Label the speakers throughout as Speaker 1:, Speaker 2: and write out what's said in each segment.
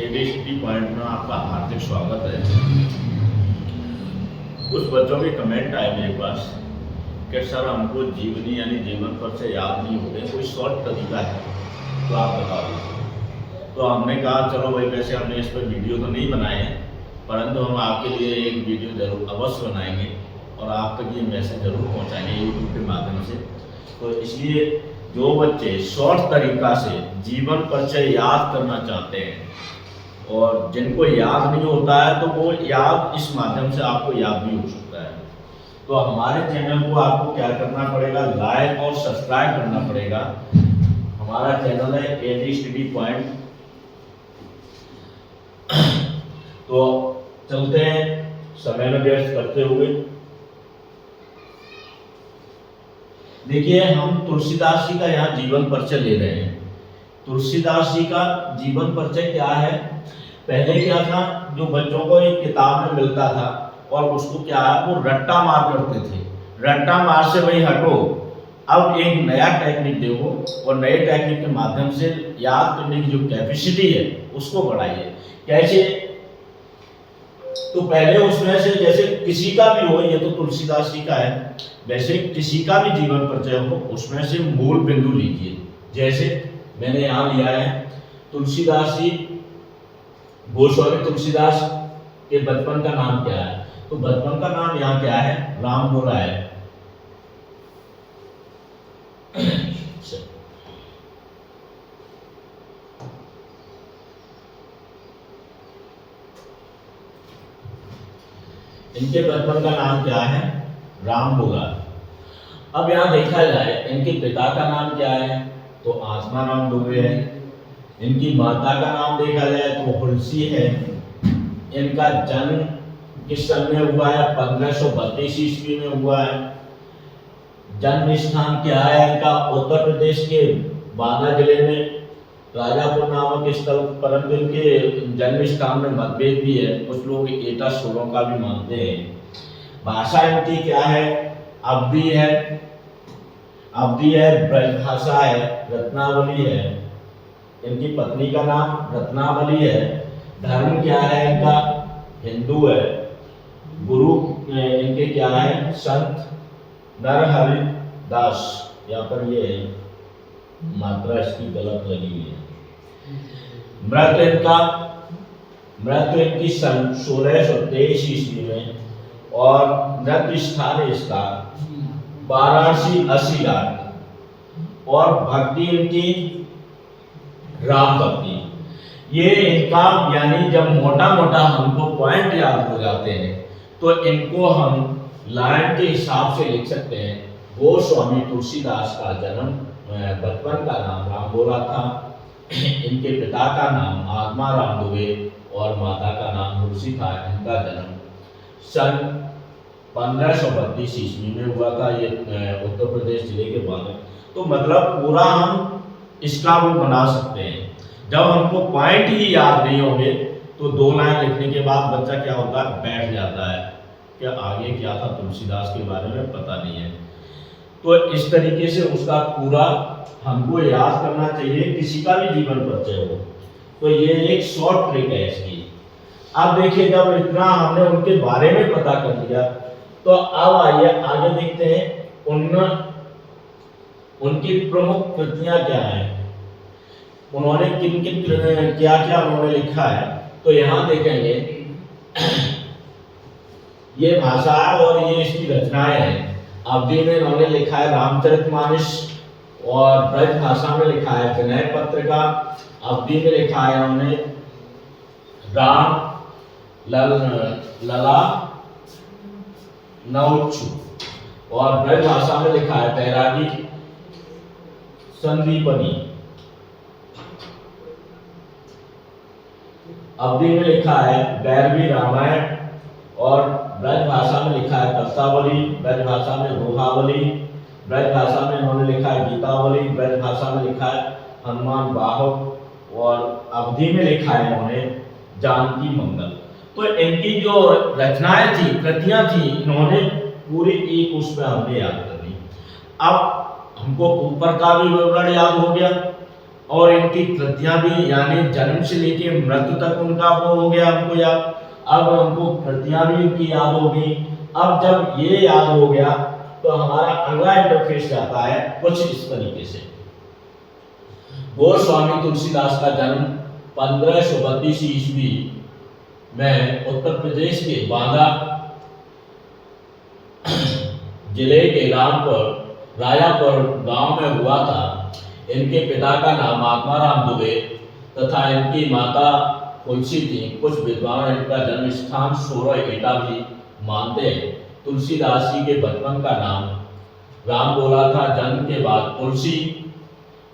Speaker 1: एडीसीटी point में आपका हार्दिक स्वागत है। कुछ बच्चों के कमेंट आए मेरे पास कि सर हमको जीवनी यानी जीवन पर से याद नहीं हो रहे, कोई शॉर्ट तरीका है तो आप बता दीजिए। तो हमने कहा चलो भाई, वैसे हमने इस पर वीडियो तो नहीं बनाए हैं, परंतु हम आपके लिए एक वीडियो जरूर अवश्य बनाएंगे और आप तक ये मैसेज जरूर पहुँचाएंगे यूट्यूब के माध्यम से। तो इसलिए जो बच्चे शॉर्ट तरीका से जीवन परिचय याद करना चाहते हैं और जिनको याद नहीं होता है तो वो याद इस माध्यम से आपको याद भी हो सकता है। तो हमारे चैनल को आपको क्या करना पड़ेगा, लाइक और सब्सक्राइब करना पड़ेगा। हमारा चैनल है एडीसीटी पॉइंट। तो चलते हैं समय में व्यस्त करते हुए। देखिए, हम तुलसीदास जी का यहाँ जीवन परिचय ले रहे हैं। तुलसीदास जी का जीवन परिचय क्या है? पहले क्या था, जो बच्चों को एक किताब में मिलता था और उसको क्या है, वो रट्टा मार करते थे। रट्टा मार से वही हटो, अब एक नया टेक्निक देखो और नए टेक्निक के माध्यम से याद करने की जो कैपेसिटी है उसको बढ़ाइए। कैसे? तो पहले उसमें से जैसे किसी का भी हो, ये तो तुलसीदास जी का है, वैसे किसी का भी जीवन परिचय हो उसमें से मूल बिंदु लीजिए। जैसे मैंने यहाँ लिया है तुलसीदास जी, गोस्वामी तुलसीदास के बचपन का नाम क्या है? तो बचपन का नाम यहाँ क्या है? राम बोला है। इनके बचपन का नाम क्या है? राम बोला। अब यहाँ देखा जाए इनके पिता का नाम क्या है? तो आत्मा नाम दुबे है। इनकी माता का नाम देखा जाए तो हुलसी है। इनका जन्म किस सन में हुआ है? 1532 ईस्वी में हुआ है। जन्म स्थान क्या है इनका? उत्तर प्रदेश के बांदा जिले में राजापुर नामक स्थल, परंतु इनके जन्म स्थान में मतभेद भी है। कुछ लोग एटा सोलों का भी मानते हैं। भाषा इनकी क्या है? अवधी है, ब्रजभाषा है, रत्नावली है। इनकी पत्नी का नाम रत्नावली है। धर्म क्या है इनका? हिंदू है। गुरु इनके क्या है? संत नरहरि दास। यहाँ पर ये मात्रा इसकी गलत लगी हुई है। मृत्यु इनकी सन 1623 ईस्वी में और मृत्यु स्थान इसका वाराणसी असीघाट और भक्ति इनकी राम भक्ति। ये इनका यानी जब मोटा मोटा हमको पॉइंट याद हो जाते हैं तो इनको हम लाइन के हिसाब से लिख सकते हैं। गोस्वामी तुलसीदास का जन्म, बचपन का नाम राम बोला था। इनके पिता का नाम आत्मा राम दुबे और माता का नाम तुलसी था। इनका जन्म सन 1532 ईस्वी में हुआ था। ये उत्तर प्रदेश जिले के बांदा। तो मतलब पूरा हम इसका वो बना सकते हैं। जब हमको पॉइंट ही याद नहीं होंगे तो 2 लाइन लिखने के बाद बच्चा क्या होता है, बैठ जाता है कि आगे क्या था तुलसीदास के बारे में पता नहीं है। तो इस तरीके से उसका पूरा हमको याद करना चाहिए, किसी का भी जीवन परिचय हो। तो ये एक शॉर्ट ट्रिक है इसकी। अब देखिए, जब इतना हमने उनके बारे में पता कर लिया तो अब आइए आगे देखते हैं उनकी प्रमुख कृतियां क्या हैं, उन्होंने किन किन क्या क्या उन्होंने लिखा है। तो यहाँ देखेंगे ये भाषा और ये इसकी रचनाएं हैं। अवधी में इन्होंने लिखा है रामचरितमानस और ब्रज भाषा में लिखा है विनय पत्रिका। अवधी में लिखा है उन्होंने राम लला नौचु और ब्रज भाषा में लिखा है बैरागी संदीपनी। अवधी में लिखा है बैरवी रामायण और ब्रज भाषा में लिखा है कस्तावली, ब्रज भाषा में रोहावली, ब्रज भाषा में इन्होंने लिखा है गीतावली, ब्रज भाषा में लिखा है हनुमान बाहुक और अवधी में लिखा है इन्होंने जानकी मंगल। तो इनकी जो रचनाएं थी, कृतियां थी, इन्होंने पूरी एक उसमें हमने याद कर ली। अब हमको ऊपर का भी विवरण याद हो गया और इनकी कृतियां भी, यानी जन्म से लेके मृत्यु तक उनका वो हो गया हमको याद। अब हमको कृतियां भी इनकी याद हो गई। अब जब ये याद हो गया तो हमारा अगला इंटरफेस जाता है कुछ इस तरीके से। गोस्वामी तुलसीदास का जन्म 1532 ईस्वी में उत्तर प्रदेश के बांदा जिले के राजापुर गांव में हुआ था। इनके पिता का नाम आत्माराम दुबे तथा इनकी माता तुलसी थी। कुछ विद्वान इनका जन्म स्थान 16 एटा भी मानते हैं। तुलसीदास जी के बचपन का नाम राम बोला था। जन्म के बाद तुलसी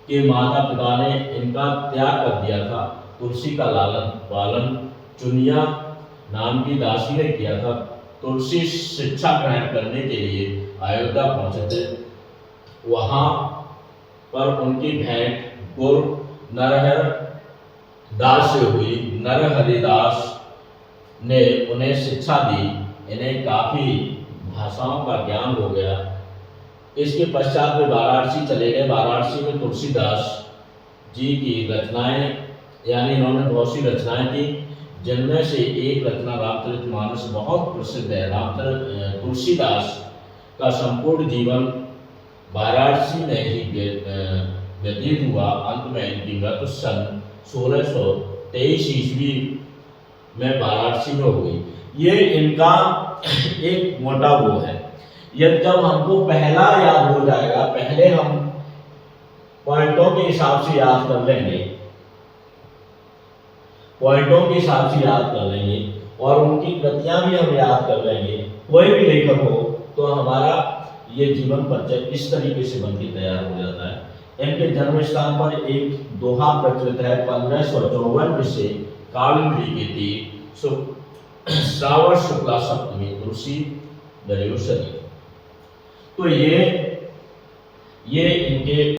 Speaker 1: के माता पिता ने इनका त्याग कर दिया था। तुलसी का लालन पालन चुनिया नाम की दासी ने किया था। तुलसी शिक्षा ग्रहण करने के लिए अयोध्या पहुंचे थे। वहां पर उनकी भेंट गुरु नरहर दास से हुई। नरहरिदास ने उन्हें शिक्षा दी। इन्हें काफी भाषाओं का ज्ञान हो गया। इसके पश्चात वे वाराणसी चले गए। वाराणसी में तुलसीदास जी की रचनाएं, यानी इन्होंने बहुत सी रचनाएं की, जिनमें से एक रचना रामचरितमानस बहुत प्रसिद्ध है। तुलसीदास का संपूर्ण जीवन वाराणसी में ही व्यतीत हुआ। अंत में इनकी मृत्यु सन 1623 ईस्वी में वाराणसी में हो गई। ये इनका एक मोटा वो है। यह जब हमको पहला याद हो जाएगा, पहले हम पॉइंटों के हिसाब से याद कर लेंगे, और उनकी कृतियां भी हम याद कर लेंगे। कोई भी लेखक हो तो हमारा ये जीवन परिचय इस तरीके से बनके तैयार हो जाता है। इनके जन्म स्थान पर एक दोहा प्रचलित है। 1554 से कालिंदी के तीर श्रावण शुक्ला सप्तमी तुलसी दयोषरी। तो ये इनके